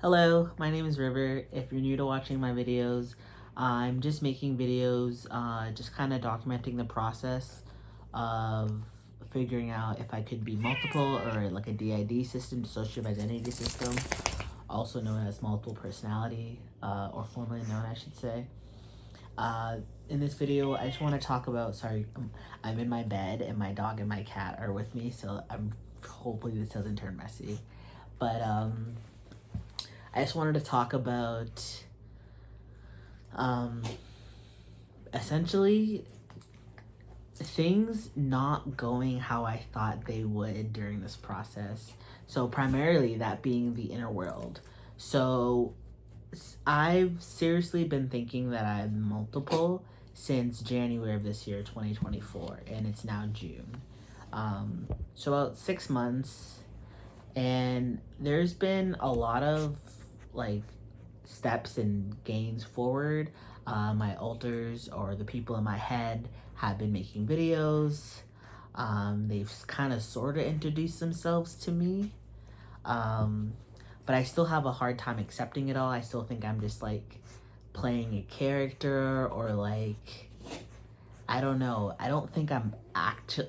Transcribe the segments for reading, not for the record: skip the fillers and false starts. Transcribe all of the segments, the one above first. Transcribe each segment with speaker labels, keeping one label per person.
Speaker 1: Hello, my name is River. If you're new to watching my videos, I'm just making videos, just kind of documenting the process of figuring out if I could be multiple or like a DID system, dissociative identity system, also known as multiple personality, or formerly known, I should say. Uh, in this video, I just want to talk about, sorry, I'm in my bed and my dog and my cat are with me, so hopefully this doesn't turn messy. But, I just wanted to talk about um, essentially things not going how I thought they would during this process. So, primarily that being the inner world. So, I've seriously been thinking that I'm multiple since January of this year, 2024, and it's now June. So, about 6 months, and there's been a lot of like steps and gains forward. My alters or the people in my head have been making videos. They've kind of sort of introduced themselves to me. Um, but I still have a hard time accepting it all. I still think I'm just like playing a character or like I don't know. I don't think I'm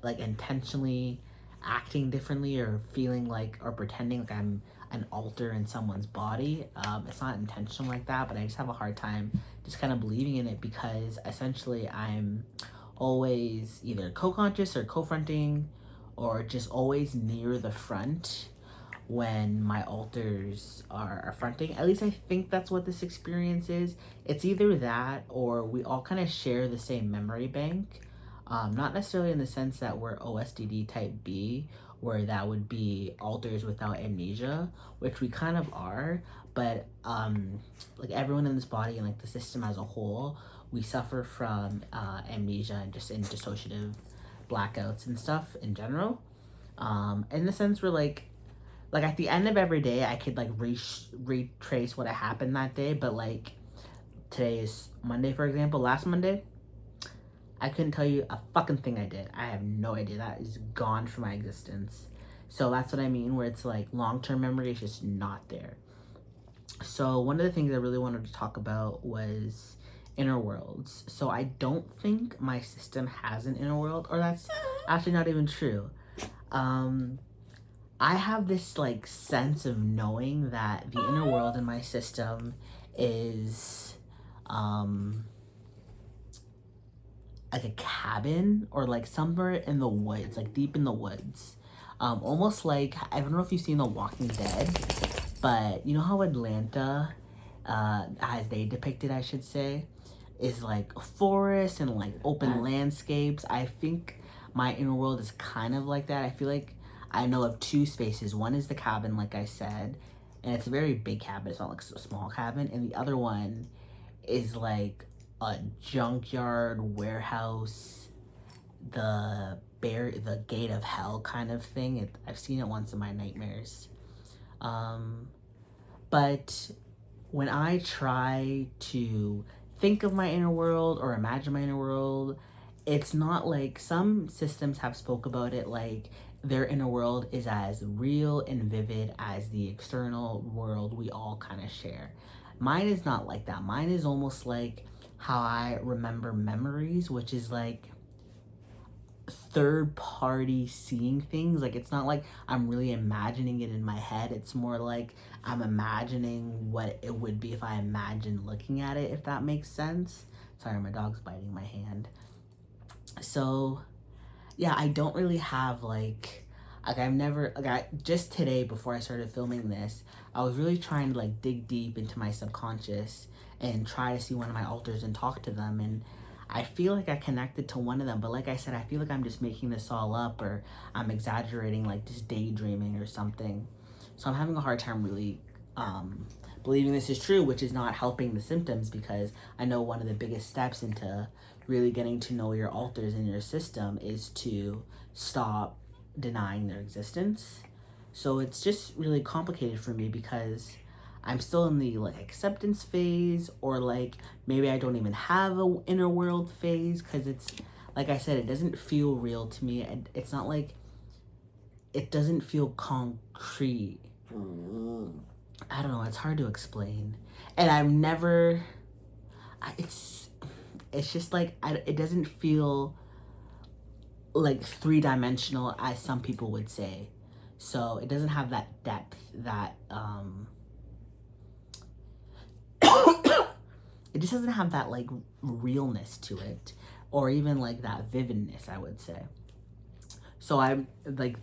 Speaker 1: intentionally acting differently or feeling like or pretending like I'm an alter in someone's body. It's not intentional like that, but I just have a hard time just kind of believing in it because essentially I'm always either co-conscious or co-fronting or just always near the front when my alters are fronting. At least I think that's what this experience is. It's either that or we all kind of share the same memory bank. Not necessarily in the sense that we're OSDD type B, where that would be alters without amnesia, which we kind of are, but like everyone in this body and like the system as a whole, we suffer from amnesia and just in dissociative blackouts and stuff in general. In the sense where like at the end of every day I could like retrace what had happened that day, but like today is Monday, for example. Last Monday I couldn't tell you a fucking thing I did. I have no idea. That is gone from my existence. So that's what I mean, where it's like long-term memory is just not there. So one of the things I really wanted to talk about was inner worlds. So I don't think my system has an inner world, or that's actually not even true. um I have this like sense of knowing that the inner world in my system is um like a cabin or like somewhere in the woods, like deep in the woods. Almost like I don't know if you've seen The Walking Dead, but you know how Atlanta, as they depicted, I should say, is like forest and like open landscapes. I think my inner world is kind of like that. I feel like I know of two spaces. One is the cabin, like I said, and it's a very big cabin. It's not like a small cabin. And the other one is like a junkyard warehouse, the gate of hell kind of thing. I've seen it once in my nightmares. Um, but when I try to think of my inner world or imagine my inner world, it's not like some systems have spoke about it like their inner world is as real and vivid as the external world we all kind of share. Mine is not like that. Mine is almost like how I remember memories, which is like third party seeing things. Like it's not like I'm really imagining it in my head. It's more like I'm imagining what it would be if I imagined looking at it, if that makes sense. Sorry, my dog's biting my hand. So yeah, I don't really have like I've never like I just today before I started filming this, I was really trying to like dig deep into my subconscious and try to see one of my alters and talk to them, and I feel like I connected to one of them, but like I said, I feel like I'm just making this all up or I'm exaggerating, like just daydreaming or something. So I'm having a hard time really believing this is true, which is not helping the symptoms because I know one of the biggest steps into really getting to know your alters in your system is to stop denying their existence. So it's just really complicated for me because I'm still in the like acceptance phase, or like maybe I don't even have a inner world phase because it's like I said, it doesn't feel real to me. And it's not like it doesn't feel concrete. I don't know, it's hard to explain. And I've never, it's just like, it doesn't feel like three-dimensional as some people would say. So it doesn't have that depth, that, it just doesn't have that like realness to it, or even like that vividness, I would say. So I'm like,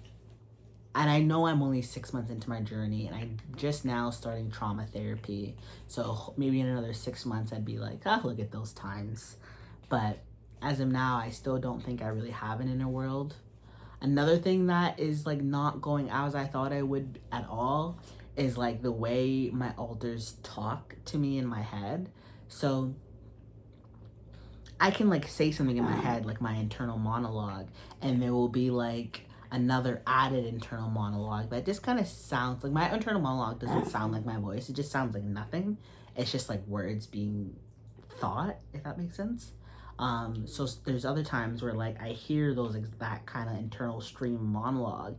Speaker 1: and I know I'm only 6 months into my journey, and I'm just now starting trauma therapy. So maybe in another 6 months, I'd be like, ah, look at those times. But as of now, I still don't think I really have an inner world. Another thing that is like not going as I thought I would at all is like the way my alters talk to me in my head. So I can like say something in my head, like my internal monologue, and there will be like another added internal monologue that just kind of sounds like my internal monologue doesn't sound like my voice. It just sounds like nothing. It's just like words being thought, if that makes sense. So there's other times where like I hear that kind of internal stream monologue,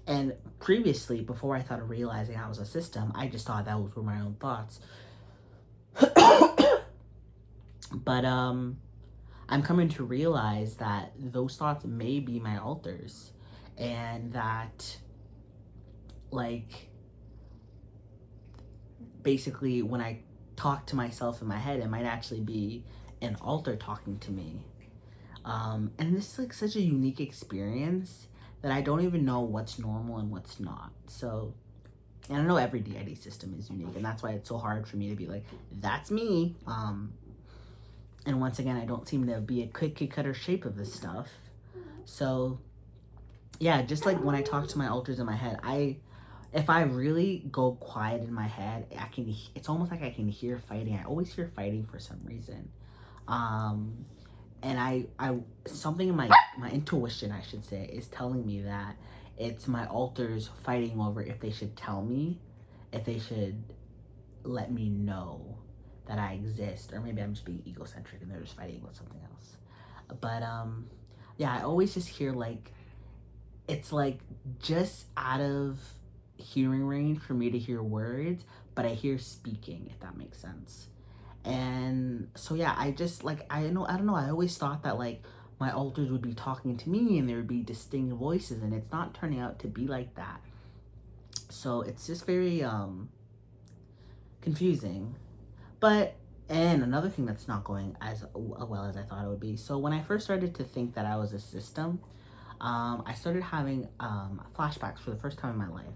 Speaker 1: and previously, before I thought realizing I was a system, I just thought those were my own thoughts. But I'm coming to realize that those thoughts may be my alters, and that like basically when I talk to myself in my head, it might actually be an alter talking to me. And this is like such a unique experience that I don't even know what's normal and what's not. So, and I know every DID system is unique, and that's why it's so hard for me to be like, that's me. And once again, I don't seem to be a cookie cutter shape of this stuff. So, yeah, just like when I talk to my alters in my head, if I really go quiet in my head, it's almost like I can hear fighting. I always hear fighting for some reason. And I something in my intuition, I should say, is telling me that it's my alters fighting over if they should tell me, if they should let me know that I exist, or maybe I'm just being egocentric and they're just fighting with something else. But yeah, I always just hear like, it's like just out of hearing range for me to hear words, but I hear speaking, if that makes sense. And so yeah, I just like, I don't know, I always thought that like my alters would be talking to me and there would be distinct voices, and it's not turning out to be like that. So it's just very confusing. But, and another thing that's not going as well as I thought it would be. So when I first started to think that I was a system, I started having flashbacks for the first time in my life.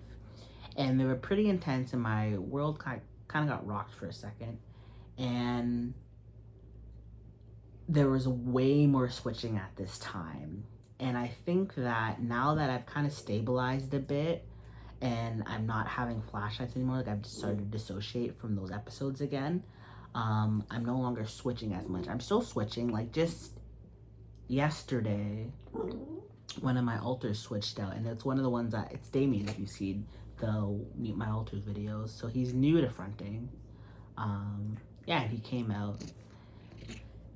Speaker 1: And they were pretty intense, and my world kind of got rocked for a second. And there was way more switching at this time. And I think that now that I've kind of stabilized a bit, and I'm not having flashlights anymore, like I've just started to dissociate from those episodes again, I'm no longer switching as much. I'm still switching, like just yesterday, one of my alters switched out, and it's one of the ones that, it's Damien, if you've seen the Meet My Alters videos. So he's new to fronting. Yeah, he came out.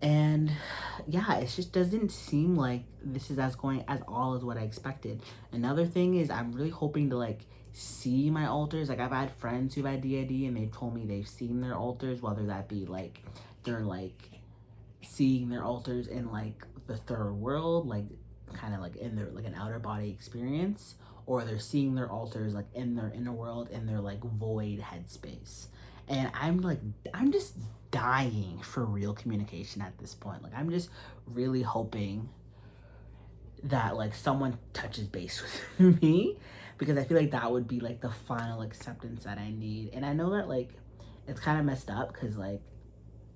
Speaker 1: And yeah, it just doesn't seem like this is as going as all as what I expected. Another thing is I'm really hoping to like see my alters. Like I've had friends who've had DID and they've told me they've seen their alters, whether that be like they're like seeing their alters in like the third world, like kind of like in their like an outer body experience, or they're seeing their alters like in their inner world, in their like void headspace. And I'm just dying for real communication at this point. Like I'm just really hoping that like someone touches base with me, because I feel like that would be like the final acceptance that I need. And I know that like it's kind of messed up because like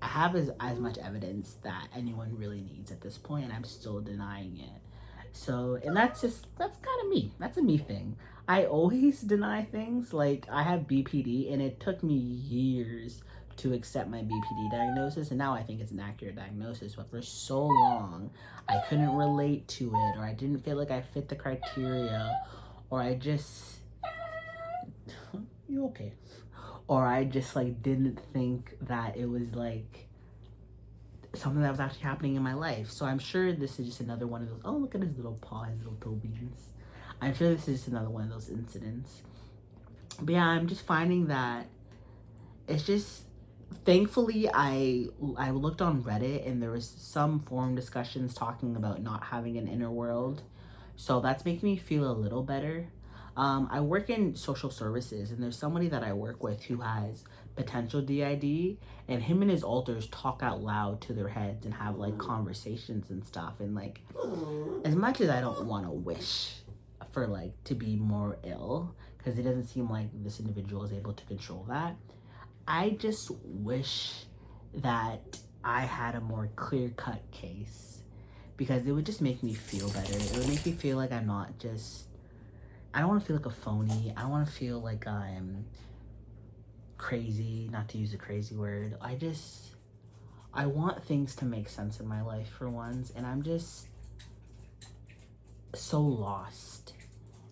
Speaker 1: I have as much evidence that anyone really needs at this point, and I'm still denying it. So, and that's kind of me. That's a me thing. I always deny things. Like, I have BPD, and it took me years to accept my BPD diagnosis, and now I think it's an accurate diagnosis. But for so long, I couldn't relate to it, or I didn't feel like I fit the criteria, or I just... You okay? Or I just, like, didn't think that it was, like, something that was actually happening in my life. So I'm sure this is just another one of those, oh, look at his little paw, his little toe beans. I'm sure this is just another one of those incidents. But yeah, I'm just finding that it's just, thankfully I looked on Reddit and there was some forum discussions talking about not having an inner world. So that's making me feel a little better. I work in social services and there's somebody that I work with who has potential DID, and him and his alters talk out loud to their heads and have like conversations and stuff. And like, as much as I don't want to wish for like to be more ill, because it doesn't seem like this individual is able to control that, I just wish that I had a more clear-cut case, because it would just make me feel better. It would make me feel like I'm not just, I don't want to feel like a phony. I don't want to feel like I'm crazy, not to use a crazy word. I want things to make sense in my life for once, and I'm just so lost,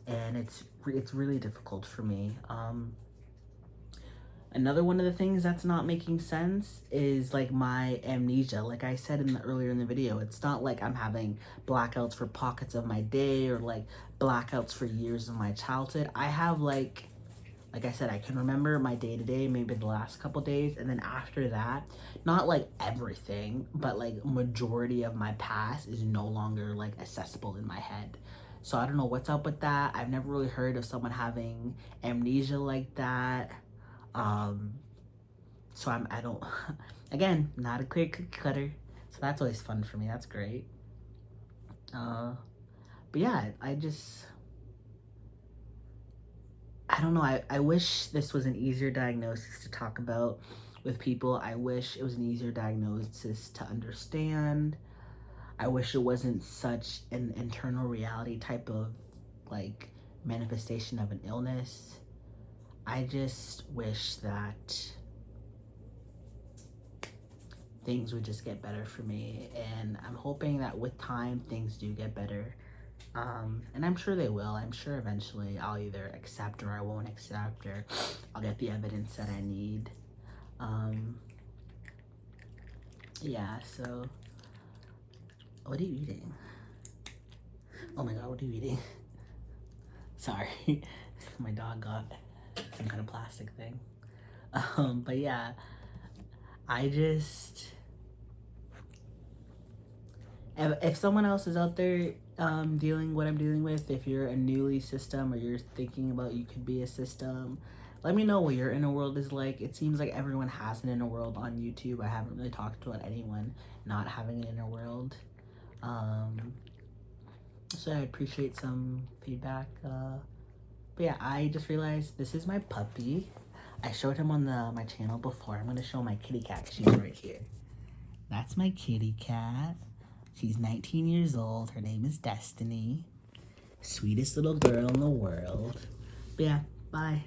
Speaker 1: and it's really difficult for me. Another one of the things that's not making sense is like my amnesia. Like I said earlier in the video, it's not like I'm having blackouts for pockets of my day or like blackouts for years of my childhood. I have like I said, I can remember my day to day, maybe the last couple days, and then after that, not like everything, but like majority of my past is no longer like accessible in my head. So I don't know what's up with that. I've never really heard of someone having amnesia like that. So I don't, again, not a clear cookie cutter. So that's always fun for me. That's great. But yeah, I don't know. I wish this was an easier diagnosis to talk about with people. I wish it was an easier diagnosis to understand. I wish it wasn't such an internal reality type of like manifestation of an illness. I just wish that things would just get better for me, and I'm hoping that with time things do get better. And I'm sure they will. I'm sure eventually I'll either accept or I won't accept, or I'll get the evidence that I need. Yeah, so what are you eating? Oh my god, what are you eating? Sorry, my dog got some kind of plastic thing. But yeah, I just, if someone else is out there dealing what I'm dealing with, if you're a newly system or you're thinking about you could be a system, let me know what your inner world is like. It seems like everyone has an inner world on YouTube. I haven't really talked about anyone not having an inner world. So I appreciate some feedback. But yeah, I just realized this is my puppy. I showed him on my channel before. I'm gonna show my kitty cat. She's right here. That's my kitty cat. She's 19 years old. Her name is Destiny. Sweetest little girl in the world. But yeah, bye.